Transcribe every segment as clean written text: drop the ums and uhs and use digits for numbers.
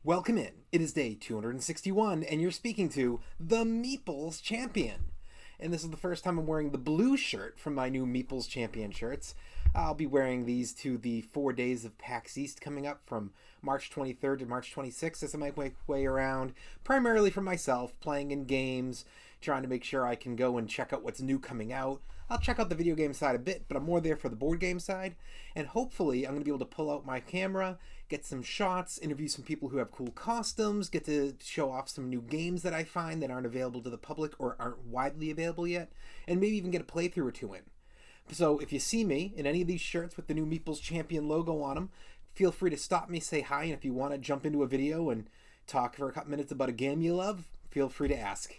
Welcome in. It is day 261, and you're speaking to the Meeples Champion. And this is the first time I'm wearing the blue shirt from my new Meeples Champion shirts. I'll be wearing these to the 4 days of PAX East coming up from March 23rd to March 26th as I make my way around, primarily for myself, playing in games, trying to make sure I can go and check out what's new coming out. I'll check out the video game side a bit, but I'm more there for the board game side. And hopefully I'm going to be able to pull out my camera, get some shots, interview some people who have cool costumes, get to show off some new games that I find that aren't available to the public or aren't widely available yet, and maybe even get a playthrough or two in. So if you see me in any of these shirts with the new Meeples Champion logo on them, feel free to stop me, say hi, and if you want to jump into a video and talk for a couple minutes about a game you love, feel free to ask.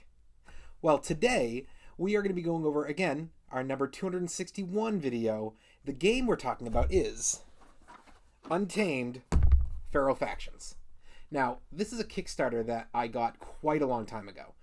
Well, today we are going to be going over, again, our number 261 video. The game we're talking about is Untamed Feral Factions. Now, this is a Kickstarter that I got quite a long time ago,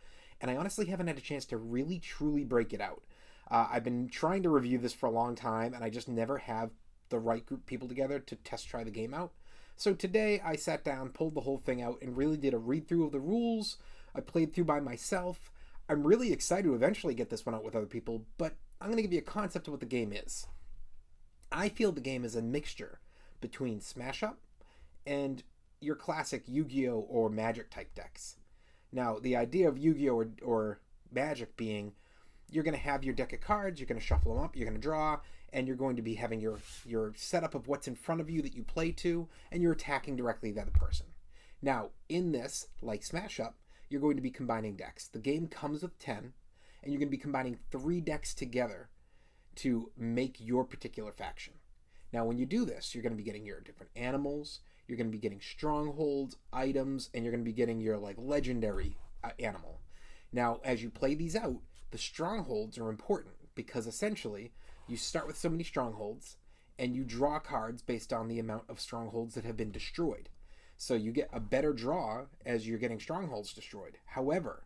and I honestly haven't had a chance to really truly break it out. I've been trying to review this for a long time, and I just never have the right group of people together to test try the game out. So today I sat down, pulled the whole thing out, and really did a read through of the rules. I played through by myself. I'm really excited to eventually get this one out with other people, but I'm going to give you a concept of what the game is. I feel the game is a mixture between Smash Up and your classic Yu-Gi-Oh! Or Magic type decks. Now, the idea of Yu-Gi-Oh! Or Magic being you're going to have your deck of cards, you're going to shuffle them up, you're going to draw, and you're going to be having your setup of what's in front of you that you play to, and you're attacking directly the other person. Now, in this, like Smash Up, you're going to be combining decks. The game comes with 10, and you're going to be combining 3 decks together to make your particular faction. Now, when you do this, you're going to be getting your different animals, you're going to be getting strongholds, items, and you're going to be getting your legendary animal. Now, as you play these out, the strongholds are important because essentially you start with so many strongholds and you draw cards based on the amount of strongholds that have been destroyed. So you get a better draw as you're getting strongholds destroyed. However,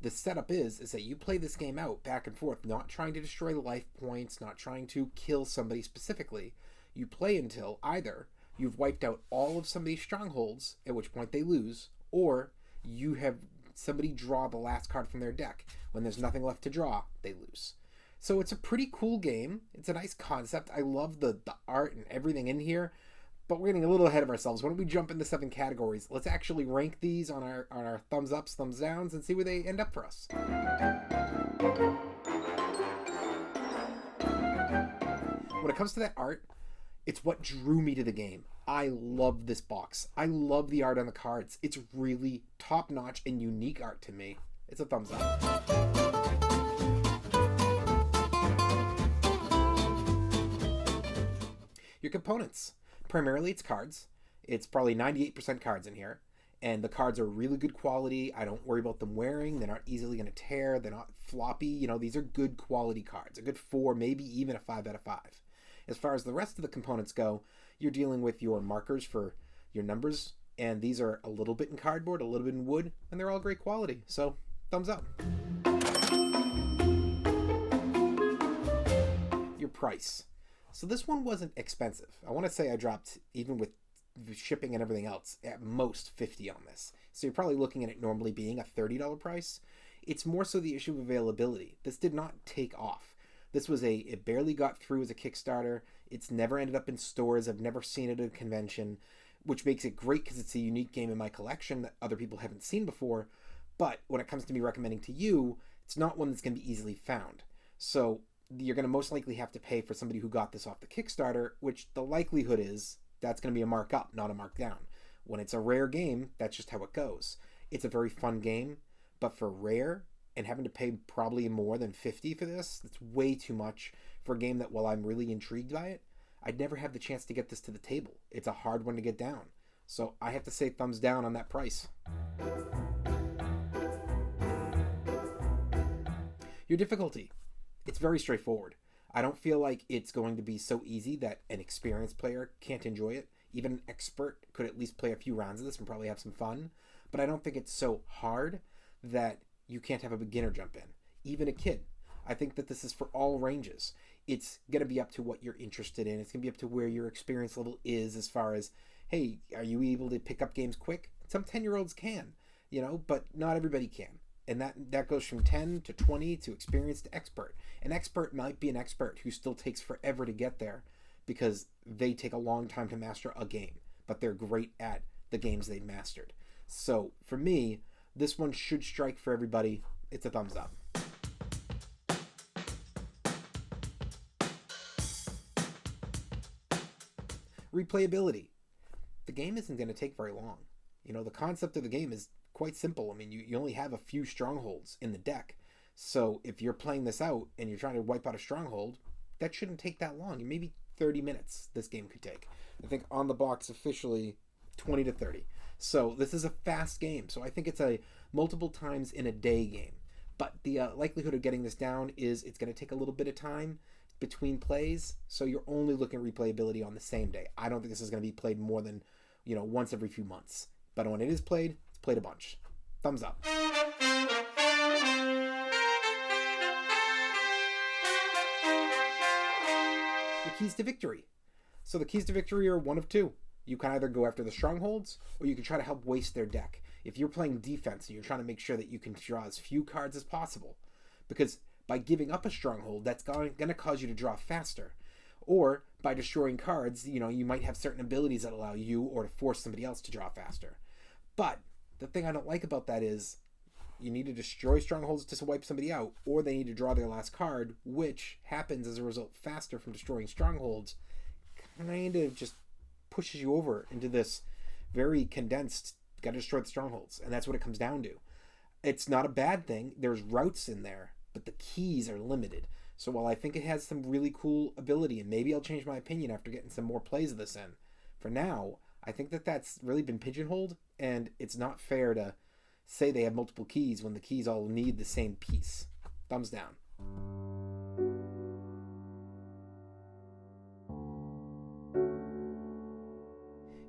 the setup is that you play this game out back and forth, not trying to destroy life points, not trying to kill somebody specifically. You play until either you've wiped out all of somebody's strongholds, at which point they lose, or you have somebody draw the last card from their deck. When there's nothing left to draw, they lose. So it's a pretty cool game. It's a nice concept. I love the art and everything in here, but we're getting a little ahead of ourselves. Why don't we jump into 7 categories? Let's actually rank these on our thumbs ups, thumbs downs, and see where they end up for us. When it comes to that art, it's what drew me to the game. I love this box. I love the art on the cards. It's really top-notch and unique art to me. It's a thumbs up. Your components. Primarily it's cards. It's probably 98% cards in here. And the cards are really good quality. I don't worry about them wearing. They're not easily going to tear. They're not floppy. These are good quality cards. A good 4, maybe even a 5 out of 5. As far as the rest of the components go, you're dealing with your markers for your numbers, and these are a little bit in cardboard, a little bit in wood, and they're all great quality. So, thumbs up. Your price. So this one wasn't expensive. I want to say I dropped, even with shipping and everything else, at most $50 on this. So you're probably looking at it normally being a $30 price. It's more so the issue of availability. This did not take off. This was it barely got through as a Kickstarter. It's never ended up in stores. I've never seen it at a convention, which makes it great because it's a unique game in my collection that other people haven't seen before. But when it comes to me recommending to you, it's not one that's going to be easily found. So you're going to most likely have to pay for somebody who got this off the Kickstarter, which the likelihood is that's going to be a markup, not a markdown. When it's a rare game, that's just how it goes. It's a very fun game, but for rare, and having to pay probably more than $50 for this, that's way too much for a game that, while I'm really intrigued by it, I'd never have the chance to get this to the table. It's a hard one to get down. So I have to say thumbs down on that price. Your difficulty. It's very straightforward. I don't feel like it's going to be so easy that an experienced player can't enjoy it. Even an expert could at least play a few rounds of this and probably have some fun. But I don't think it's so hard that you can't have a beginner jump in. Even a kid. I think that this is for all ranges. It's going to be up to what you're interested in. It's going to be up to where your experience level is as far as, hey, are you able to pick up games quick? Some 10-year-olds can, but not everybody can. And that goes from 10 to 20 to experienced to expert. An expert might be an expert who still takes forever to get there because they take a long time to master a game, but they're great at the games they've mastered. So for me, this one should strike for everybody. It's a thumbs up. Replayability. The game isn't going to take very long. The concept of the game is quite simple. I mean, you only have a few strongholds in the deck. So if you're playing this out and you're trying to wipe out a stronghold, that shouldn't take that long. Maybe 30 minutes this game could take. I think on the box officially 20 to 30. So this is a fast game. So I think it's a multiple times in a day game. But the likelihood of getting this down is it's going to take a little bit of time between plays. So you're only looking at replayability on the same day. I don't think this is going to be played more than, once every few months. But when it is played, it's played a bunch. Thumbs up. The keys to victory. So the keys to victory are one of two. You can either go after the strongholds, or you can try to help waste their deck. If you're playing defense and you're trying to make sure that you can draw as few cards as possible, because by giving up a stronghold, that's going to cause you to draw faster. Or by destroying cards, you might have certain abilities that allow you or to force somebody else to draw faster. But the thing I don't like about that is you need to destroy strongholds to wipe somebody out, or they need to draw their last card, which happens as a result faster from destroying strongholds. Kind of just pushes you over into this very condensed, got to destroy the strongholds. And that's what it comes down to. It's not a bad thing. There's routes in there, but the keys are limited. So while I think it has some really cool ability, and maybe I'll change my opinion after getting some more plays of this in, for now, I think that that's really been pigeonholed, and it's not fair to say they have multiple keys when the keys all need the same piece. Thumbs down.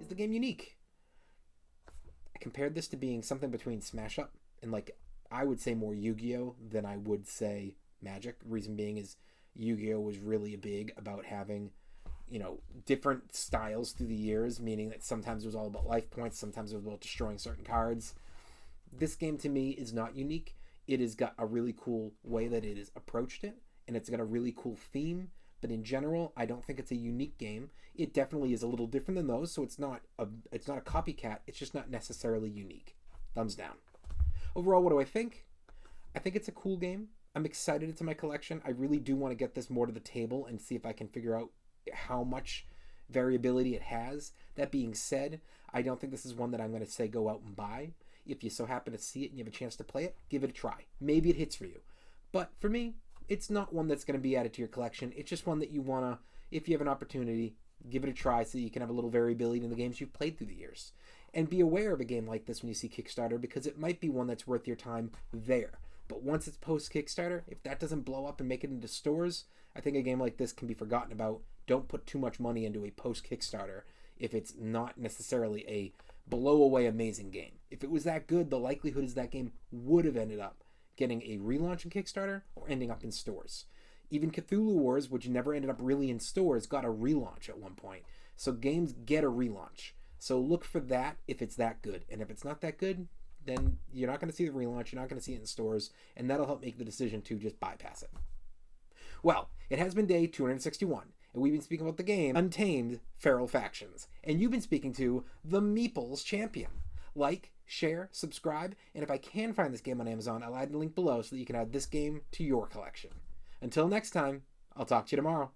Is the game unique? I compared this to being something between Smash Up and, I would say more Yu-Gi-Oh! Than I would say Magic. Reason being is Yu-Gi-Oh! Was really big about having different styles through the years, meaning that sometimes it was all about life points, sometimes it was about destroying certain cards. This game to me is not unique. It has got a really cool way that it has approached it, and it's got a really cool theme, but in general, I don't think it's a unique game. It definitely is a little different than those, so it's not a copycat, it's just not necessarily unique. Thumbs down. Overall, what do I think? I think it's a cool game. I'm excited it's in my collection. I really do want to get this more to the table and see if I can figure out how much variability it has. That being said, I don't think this is one that I'm going to say go out and buy. If you so happen to see it and you have a chance to play it, give it a try. Maybe it hits for you. But for me, it's not one that's going to be added to your collection. It's just one that you want to, if you have an opportunity, give it a try so you can have a little variability in the games you've played through the years. And be aware of a game like this when you see Kickstarter, because it might be one that's worth your time there. But once it's post-Kickstarter, if that doesn't blow up and make it into stores, I think a game like this can be forgotten about. Don't put too much money into a post-Kickstarter if it's not necessarily a blow-away amazing game. If it was that good, the likelihood is that game would have ended up getting a relaunch in Kickstarter or ending up in stores. Even Cthulhu Wars, which never ended up really in stores, got a relaunch at one point. So games get a relaunch. So look for that if it's that good. And if it's not that good, then you're not going to see the relaunch, you're not going to see it in stores, and that'll help make the decision to just bypass it. Well, it has been day 261, and we've been speaking about the game Untamed Feral Factions, and you've been speaking to the Meeples Champion. Like, share, subscribe, and if I can find this game on Amazon, I'll add the link below so that you can add this game to your collection. Until next time, I'll talk to you tomorrow.